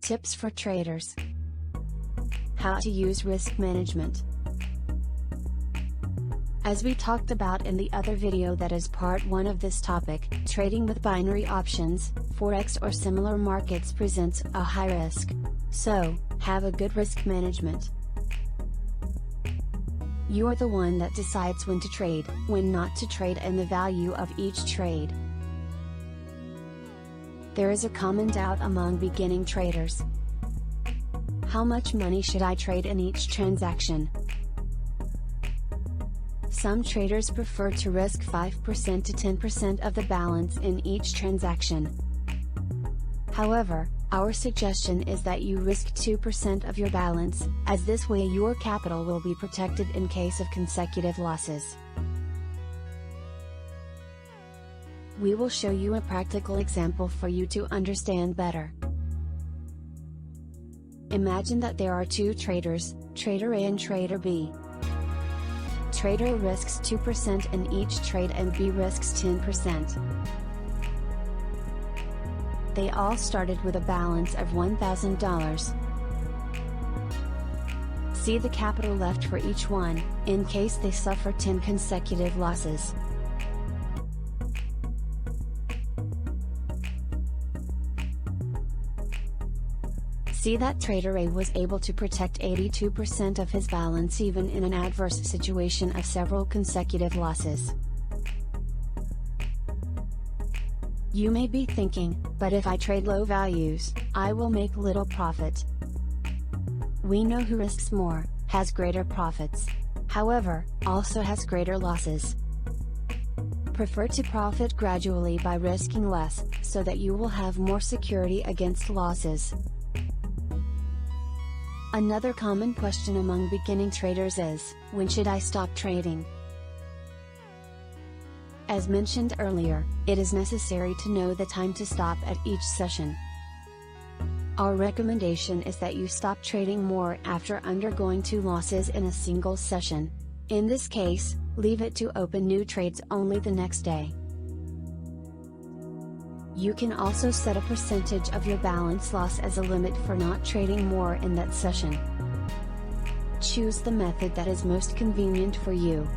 Tips for traders. How to use risk management. As we talked about in the other video that is part 1 of this topic, trading with binary options, Forex or similar markets presents a high risk. So, have a good risk management. You are the one that decides when to trade, when not to trade, and the value of each trade. There is a common doubt among beginning traders. How much money should I trade in each transaction? Some traders prefer to risk 5% to 10% of the balance in each transaction. However, our suggestion is that you risk 2% of your balance, as this way your capital will be protected in case of consecutive losses. We will show you a practical example for you to understand better. Imagine that there are two traders, Trader A and Trader B. Trader A risks 2% in each trade and B risks 10%. They all started with a balance of $1,000. See the capital left for each one, in case they suffer 10 consecutive losses. See that Trader A was able to protect 82% of his balance even in an adverse situation of several consecutive losses. You may be thinking, but if I trade low values, I will make little profit. We know who risks more, has greater profits. However, also has greater losses. Prefer to profit gradually by risking less, so that you will have more security against losses. Another common question among beginning traders is, when should I stop trading? As mentioned earlier, it is necessary to know the time to stop at each session. Our recommendation is that you stop trading more after undergoing 2 losses in a single session. In this case, leave it to open new trades only the next day. You can also set a percentage of your balance loss as a limit for not trading more in that session. Choose the method that is most convenient for you.